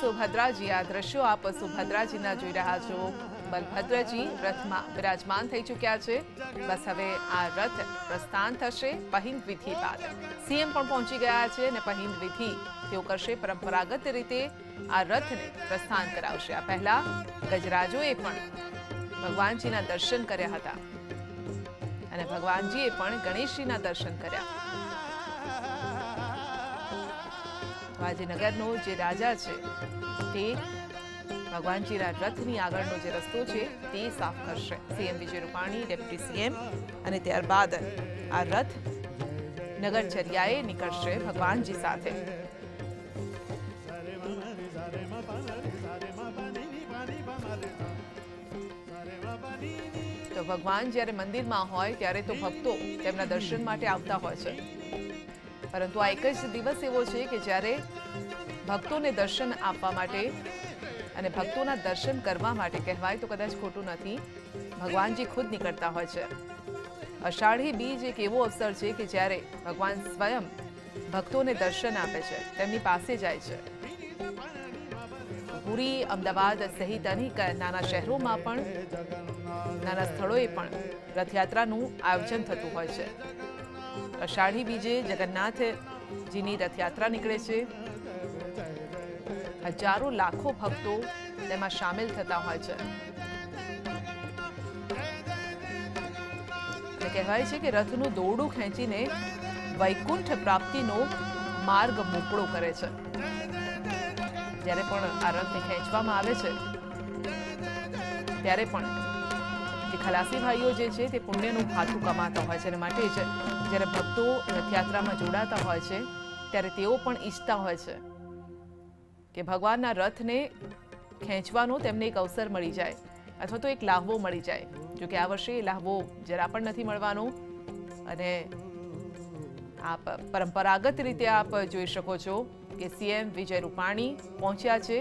સુભદ્રાજી, આ દ્રશ્યો આપ સુભદ્રાજીના જોઈ રહ્યા છો। બલભદ્રજી રથમાં બિરાજમાન થઈ ચૂક્યા છે। બસ હવે આ રથ પ્રસ્થાન થશે પહિંદ વિધિ બાદ। સીએમ પણ પહોંચી ગયા છે અને પહિંદ વિધિ તેઓ કરશે। પરંપરાગત રીતે આ રથને પ્રસ્થાન કરાવશે। આ પહેલા ગજરાજોએ પણ ભગવાનજીના દર્શન કર્યા હતા અને ભગવાનજીએ પણ ગણેશજીના દર્શન કર્યા। આજે નગરનો જે રાજા છે તે ભગવાનજીના રથની આગળનો જે રસ્તો છે તે સાફ કરશે। CM Vijay Rupani, deputy CM અને ત્યારબાદ આ રથ નગરચર્યાએ નીકળશે ભગવાનજી સાથે। તો ભગવાન જ્યારે મંદિરમાં હોય ત્યારે તો ભક્તો તેમના દર્શન માટે આવતા હોય છે, પરંતુ આ એક જ દિવસ એવો છે કે જ્યારે ભક્તોને દર્શન આપવા માટે અને ભક્તોના દર્શન કરવા માટે, કહેવાય તો કદાચ ખોટું નથી, ભગવાનજી ખુદ નીકળતા હોય છે। અષાઢી બીજ એક એવો અવસર છે કે જ્યારે ભગવાન સ્વયં ભક્તોને દર્શન આપે છે, તેમની પાસે જાય છે। પુરી, અમદાવાદ સહિત અનેક નાના શહેરોમાં પણ, નાના સ્થળોએ પણ રથયાત્રાનું આયોજન થતું હોય છે। અષાઢી બીજે જગન્નાથજીની રથયાત્રા નીકળે છે। હજારો લાખો ભક્તો તેમાં સામેલ થતા હોય છે। કહેવાય છે કે રથનું દોરડું ખેંચીને વૈકુંઠ પ્રાપ્તિનો માર્ગ મોકળો કરે છે। જ્યારે પણ આ રથને ખેંચવામાં આવે છે ત્યારે પણ જે ખલાસી ભાઈઓ જે છે તે પુણ્યનું ખાતું કમાતા હોય છે અને માટે જ જ્યારે ભક્તો રથયાત્રામાં જોડાતા હોય છે ત્યારે તેઓ પણ ઈચ્છતા હોય છે કે ભગવાનના રથને ખેંચવાનો તેમને એક અવસર મળી જાય અથવા તો એક લાહવો મળી જાય। જો કે આ વર્ષે એ લાહવો જરા પણ નથી મળવાનો અને આપ પરંપરાગત રીતે આપ જોઈ શકો છો કે સીએમ વિજય રૂપાણી પહોંચ્યા છે।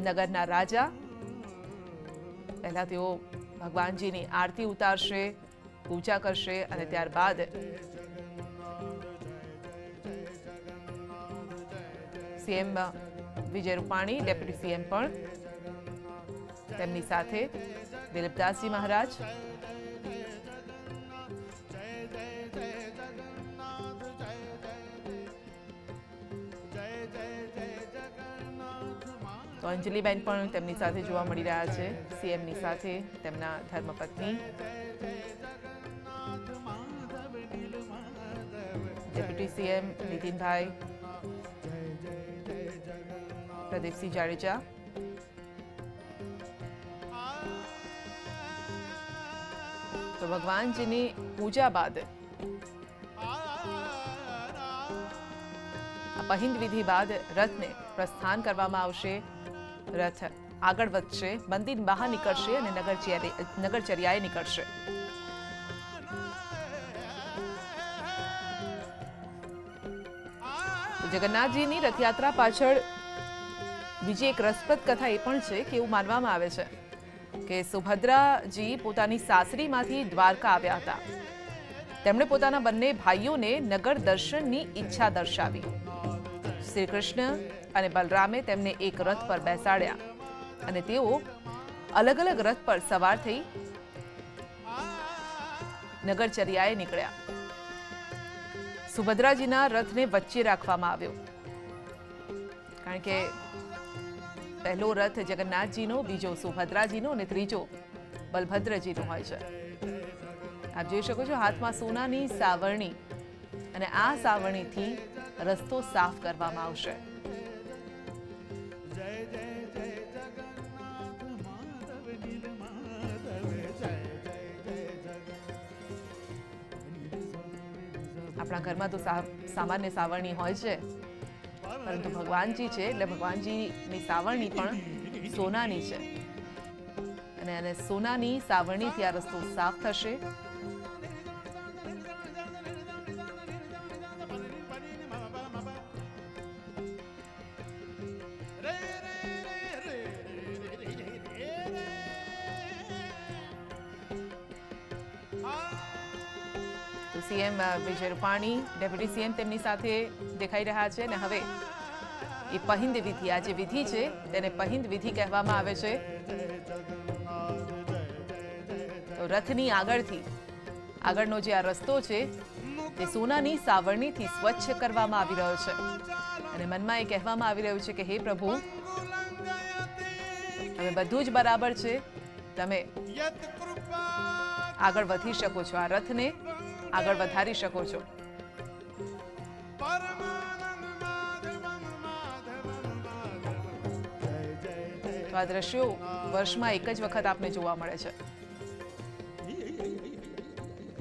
નગરના રાજા પહેલા તેઓ ભગવાનજીની આરતી ઉતારશે, પૂજા કરશે અને ત્યારબાદ CM Vijay Rupani, deputy CM પણ તેમની સાથે, દિલીપદાસજી મહારાજ, તો અંજલિબેન પણ તેમની સાથે જોવા મળી રહ્યા છે। સીએમની સાથે તેમના ધર્મપત્ની, ડેપ્યુટી સીએમ નીતિનભાઈ, પ્રદીપસિંહ જાડેજા, તો ભગવાનજીની પૂજા બાદ પહિંદ વિધિ બાદ રથને પ્રસ્થાન કરવામાં આવશે। રથ આગળ વધશે, મંદિર બહાર નીકળશે અને નગરચર્યાએ નીકળશે। જગન્નાથજીની રથયાત્રા પાછળ બીજી એક રસપ્રદ કથા એ પણ છે કે એવું માનવામાં આવે છે કે સુભદ્રાજી પોતાની સાસરીમાંથી દ્વારકા આવ્યા હતા। તેમણે પોતાના બંને ભાઈઓને નગર દર્શનની ઈચ્છા દર્શાવી। શ્રી કૃષ્ણ અને બલરામે તેમને એક રથ પર બેસાડ્યા અને તેઓ અલગ અલગ રથ પર સવાર થઈ નગરચર્યાએ નીકળ્યા। સુભદ્રાજીના રથને વચ્ચે રાખવામાં આવ્યો કારણ કે પહેલો રથ જગન્નાથજીનો, બીજો સુભદ્રાજીનો અને ત્રીજો બલભદ્રજીનો હોય છે। આપ જોઈ શકો છો હાથમાં સોનાની સાવરણી અને આ સાવરણીથી રસ્તો સાફ કરવામાં આવશે। આપણા ઘરમાં તો સામાન્ય સાવરણી હોય છે, પરંતુ ભગવાનજી છે એટલે ભગવાનજીની સાવરણી પણ સોનાની છે અને સોનાની સાવરણીથી આ રસ્તો સાફ થશે। તો CM Vijay Rupani, deputy CM તેમની સાથે દેખાઈ રહ્યા છે અને હવે એ પહિંદ વિધિ, આ જે વિધિ છે તેને પહિંદ વિધિ કહેવામાં આવે છે. તો રથની આગળનો જે આ રસ્તો છે તે સોનાની સાવરણીથી સ્વચ્છ કરવામાં આવી રહ્યો છે અને મનમાં એ કહેવામાં આવી રહ્યું છે કે હે પ્રભુ, હવે બધું જ બરાબર છે, તમે આગળ વધી શકો છો, આ રથને આગળ વધારી શકો છો. તો આ દ્રશ્યો વર્ષમાં એક જ વખત આપને જોવા મળે છે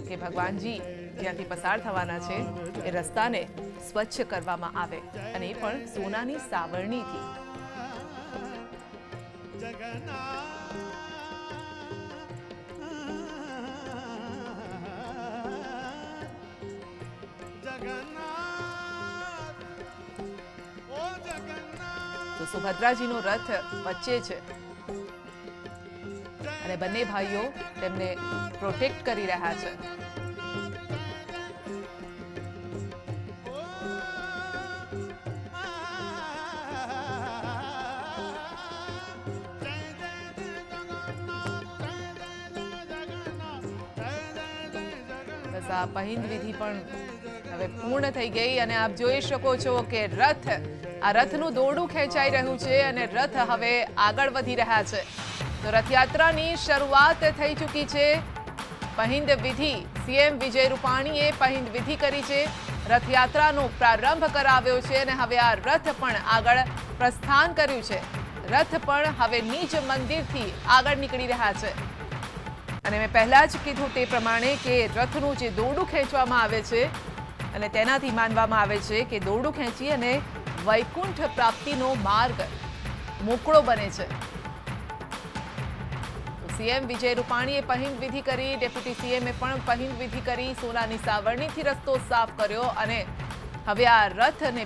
કે ભગવાનજી જ્યાંથી પસાર થવાના છે એ રસ્તાને સ્વચ્છ કરવામાં આવે અને એ પણ સોનાની સાવરણીથી. તો સુભદ્રાજીનો રથ વચ્ચે છે અને બંને ભાઈઓ તેમને પ્રોટેક્ટ કરી રહ્યા છે. બસ આ પહિંદ વિધિ પણ હવે પૂર્ણ થઈ ગઈ અને આપ જોઈ શકો છો કે રથનું દોરડું ખેંચાઈ રહ્યું છે અને રથ હવે આગળ વધી રહ્યા છે. તો રથયાત્રાની શરૂઆત થઈ ચૂકી છે. પહિંદ વિધિ, સીએમ વિજય રૂપાણીએ પહિંદ વિધિ કરી છે, રથયાત્રાનો પ્રારંભ કરાવ્યો છે અને હવે આ રથ પણ આગળ પ્રસ્થાન કર્યું છે. રથ પણ હવે નિજ મંદિરથી આગળ નીકળી રહ્યા છે અને મેં પહેલા જ કીધું તે પ્રમાણે કે રથનું જે દોરડું ખેંચવામાં આવે છે અને તેનાથી માનવામાં આવે છે કે દોરડું ખેંચી અને વૈકુંઠ પ્રાપ્તિનો માર્ગ મોકળો બને છે. સીએમ વિજય રૂપાણીએ પહિંદ વિધિ કરી, ડેપ્યુટી સીએમએ પણ પહિંદ વિધિ કરી, સોનાની સાવરણીથી રસ્તો સાફ કર્યો અને હવે આ રથને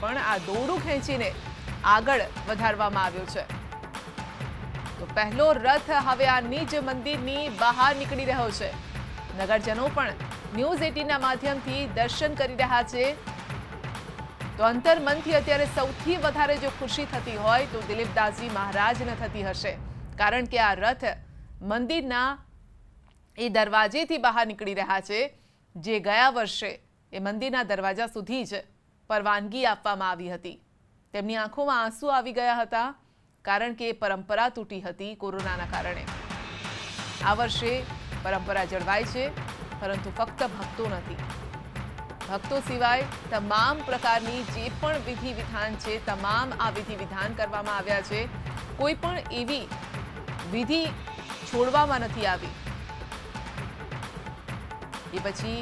પણ આ દોરડું ખેંચીને આગળ વધારવામાં આવ્યો છે. તો પહેલો રથ હવે આ નિજ મંદિરની બહાર નીકળી રહ્યો છે. નગરજનો પણ ન્યૂઝ 18ના માધ્યમથી દર્શન કરી રહ્યા છે. તો અંતરમનથી અત્યારે સૌથી વધારે જો ખુશી થતી હોય તો દિલીપદાસજી મહારાજને થતી હશે, કારણ કે આ રથ મંદિરના એ દરવાજેથી બહાર નીકળી રહ્યા છે જે ગયા વર્ષે એ મંદિરના દરવાજા સુધી જ પરવાનગી આપવામાં આવી હતી. તેમની આંખોમાં આંસુ આવી ગયા હતા કારણ કે પરંપરા તૂટી હતી કોરોનાના કારણે. આ વર્ષે પરંપરા જળવાય છે પરંતુ ફક્ત ભક્તો નથી. ભક્તો સિવાય તમામ પ્રકારની જે પણ વિધિ વિધાન છે તમામ આ વિધિ વિધાન કરવામાં આવ્યા છે. કોઈ પણ એવી વિધિ છોડવામાં નથી આવી. એ પછી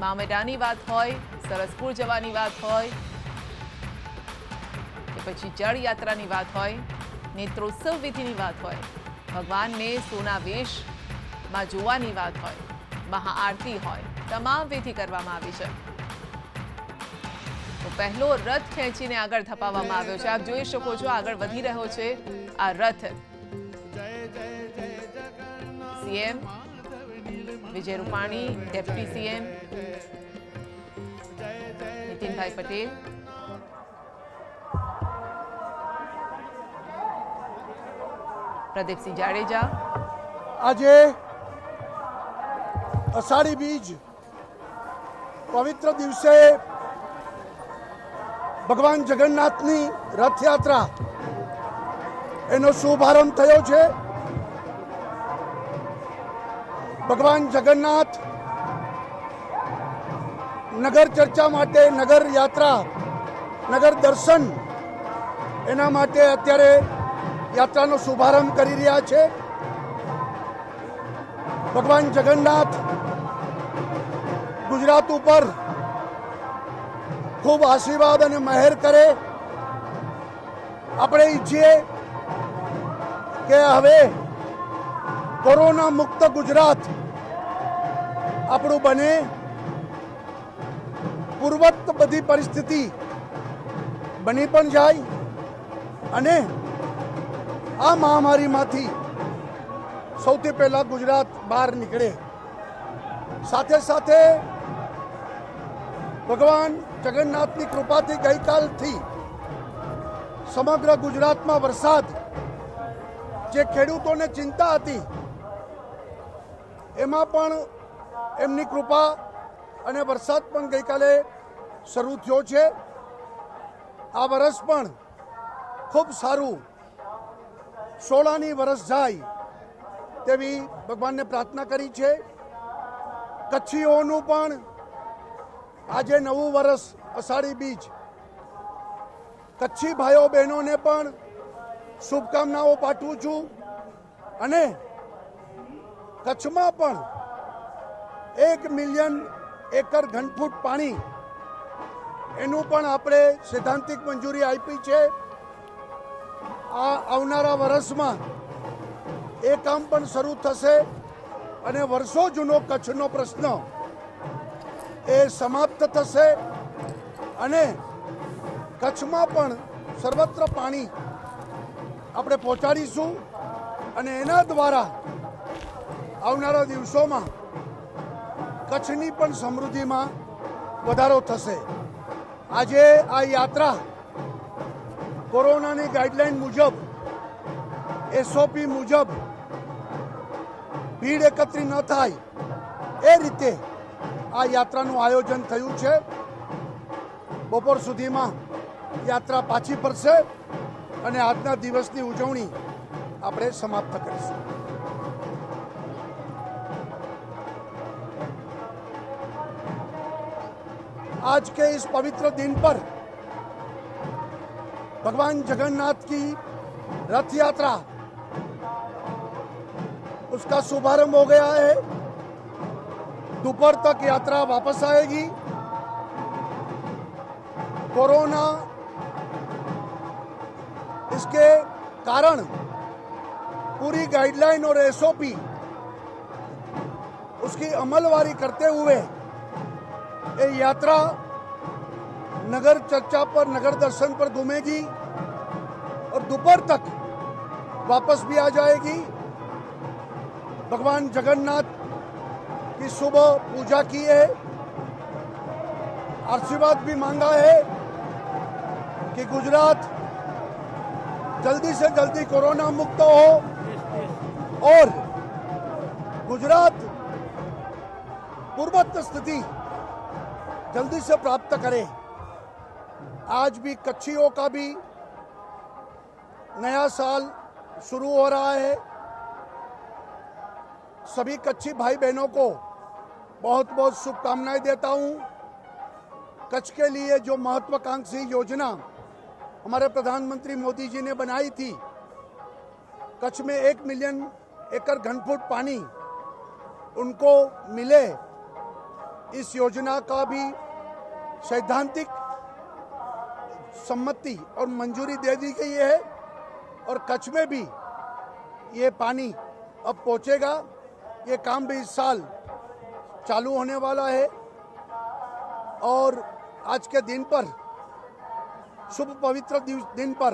મામેરાની વાત હોય, સરસપુર જવાની વાત હોય, કે પછી જળ યાત્રાની વાત હોય, નેત્રોત્સવ વિધિની વાત હોય, ભગવાનને સોના વેશમાં જોવાની વાત હોય, મહાઆરતી હોય, તમામ વિધિ કરવામાં આવી છે. તો પહેલો રથ ખેંચીને આગળ ધપાવવામાં આવ્યો છે. આપ જોઈ શકો છો આગળ વધી રહ્યો છે આ રથ. CM Vijay Rupani, deputy CM Nitinbhai Patel, Pradipsinh Jadeja. આજે અષાઢી બીજ પવિત્ર દિવસે ભગવાન જગન્નાથની રથયાત્રા એનો શુભારંભ થયો છે. ભગવાન જગન્નાથ નગર ચર્ચા માટે, નગર યાત્રા, નગર દર્શન એના માટે અત્યારે યાત્રાનો શુભારંભ કરી રહ્યા છે. ભગવાન જગન્નાથ ગુજરાત ઉપર ખૂબ આશીર્વાદ અને મહેર કરે. આપણે ઈચ્છીએ કે હવે કોરોના મુક્ત ગુજરાત આપણું બને. પૂર્વત બધી પરિસ્થિતિ બની પણ જાય અને આ મહામારીમાંથી સૌથી પહેલા ગુજરાત બહાર નીકળે. સાથે સાથે ભગવાન જગન્નાથની કૃપાથી ગઈકાલથી સમગ્ર ગુજરાતમાં વરસાદ જે ખેડૂતોને ચિંતા હતી એમાં પણ એમની કૃપા અને વરસાદ પણ ગઈકાલે શરૂ થયો છે। આ વરસ પણ ખૂબ સારું સોળાની વરસ જાય તેવી ભગવાનને પ્રાર્થના કરી છે। કચ્છીઓનું પણ આજે નવું વરસ અષાઢી બીજ કચ્છી ભાઈઓ બહેનોને પણ શુભકામનાઓ પાઠવું છું અને કચ્છમાં પણ 1 મિલિયન એકર ઘનફૂટ પાણી એનું પણ આપણે સૈદ્ધાંતિક મંજૂરી આપી છે। આ આવનારા વર્ષમાં એ કામ પણ શરૂ થશે અને વર્ષો જૂનો કચ્છનો પ્રશ્ન એ સમાપ્ત થશે અને કચ્છમાં પણ સર્વત્ર પાણી આપણે પહોંચાડીશું અને એના દ્વારા આવનારા દિવસોમાં કચ્છની પણ સમૃદ્ધિમાં વધારો થશે। આજે આ યાત્રા કોરોનાની ગાઈડલાઈન મુજબ એસઓપી મુજબ ભીડ એકત્રિત ન થાય એ રીતે આ યાત્રાનું આયોજન થયું છે। બપોર સુધીમાં યાત્રા પાછી ફરશે અને આજના દિવસની ઉજવણી આપણે સમાપ્ત કરીશું। आज के इस पवित्र दिन पर भगवान जगन्नाथ की रथ यात्रा उसका शुभारंभ हो गया है। दोपहर तक यात्रा वापस आएगी। कोरोना इसके कारण पूरी गाइडलाइन और एसओपी उसकी अमलवारी करते हुए ये यात्रा नगर चर्चा पर नगर दर्शन पर घूमेगी और दोपहर तक वापस भी आ जाएगी। भगवान जगन्नाथ की सुबह पूजा की है, आशीर्वाद भी मांगा है कि गुजरात जल्दी से जल्दी कोरोना मुक्त हो और गुजरात पूर्ववत स्थिति जल्दी से प्राप्त करे। आज भी कच्छियों का भी नया साल शुरू हो रहा है। सभी कच्छी भाई बहनों को बहुत बहुत शुभकामनाएं देता हूं। कच्छ के लिए जो महत्वाकांक्षी योजना हमारे प्रधानमंत्री मोदी जी ने बनाई थी, कच्छ में 1 मिलियन एकड़ घनफुट पानी उनको मिले, इस योजना का भी सैद्धांतिक सम्मति और मंजूरी दे दी गई है और कच्छ में भी ये पानी अब पहुंचेगा। ये काम भी इस साल चालू होने वाला है और आज के दिन पर, शुभ पवित्र दिन पर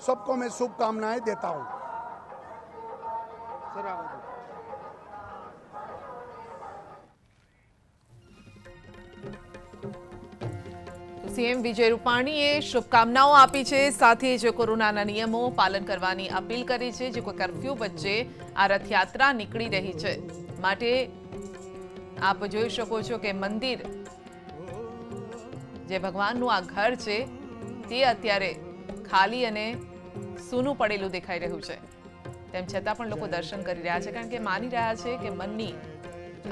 सबको मैं शुभकामनाएं देता हूं। સીએમ વિજય રૂપાણીએ શુભકામનાઓ આપી છે, સાથે જ કોરોનાના નિયમો પાલન કરવાની અપીલ કરી છે। જે કોઈ કર્ફ્યુ વચ્ચે આ રથયાત્રા નીકળી રહી છે, માટે આપ જોઈ શકો છો કે મંદિર જે ભગવાનનું આ ઘર છે તે અત્યારે ખાલી અને સૂનું પડેલું દેખાઈ રહ્યું છે। તેમ છતાં પણ લોકો દર્શન કરી રહ્યા છે, કારણ કે માની રહ્યા છે કે મનની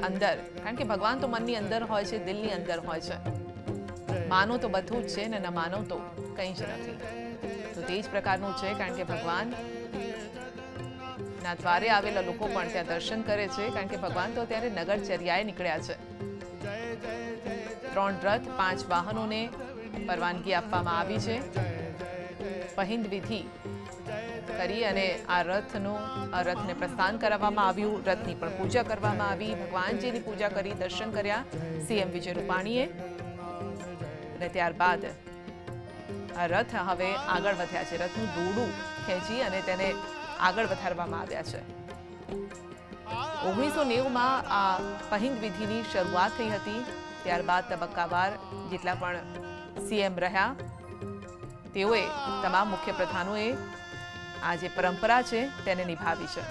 અંદર, કારણ કે ભગવાન તો મનની અંદર હોય છે, દિલની અંદર હોય છે। मानो तो बधु ज छे ने न मानो तो कई ज नथी। तो तेज प्रकारનું છે, કારણ કે ભગવાન ના દ્વારે આવેલા લોકો પણ ત્યાં દર્શન કરે છે, કારણ કે ભગવાન તો ત્યારે નગરચર્યાએ નીકળ્યા છે। 3 રથ 5 વાહનોને પરવાનગી આપવામાં આવી છે। પહિંદ વિધિ કરી અને આ રથને પ્રસ્થાન કરાવવામાં આવ્યું। રથની પણ પૂજા કરવામાં આવી। ભગવાનજીની પૂજા કરી દર્શન કર્યા સીએમ વિજય રૂપાણીએ। અને ત્યારબાદ આ રથ હવે આગળ વધ્યા છે। રથનું દોરડું ખેંચી અને તેને આગળ વધારવામાં આવ્યા છે। 1990માં આ પહિંદ વિધિની શરૂઆત થઈ હતી। ત્યારબાદ તબક્કાવાર જેટલા પણ સીએમ રહ્યા તેઓએ તમામ મુખ્ય પ્રધાનોએ આ જે પરંપરા છે તેને નિભાવી છે।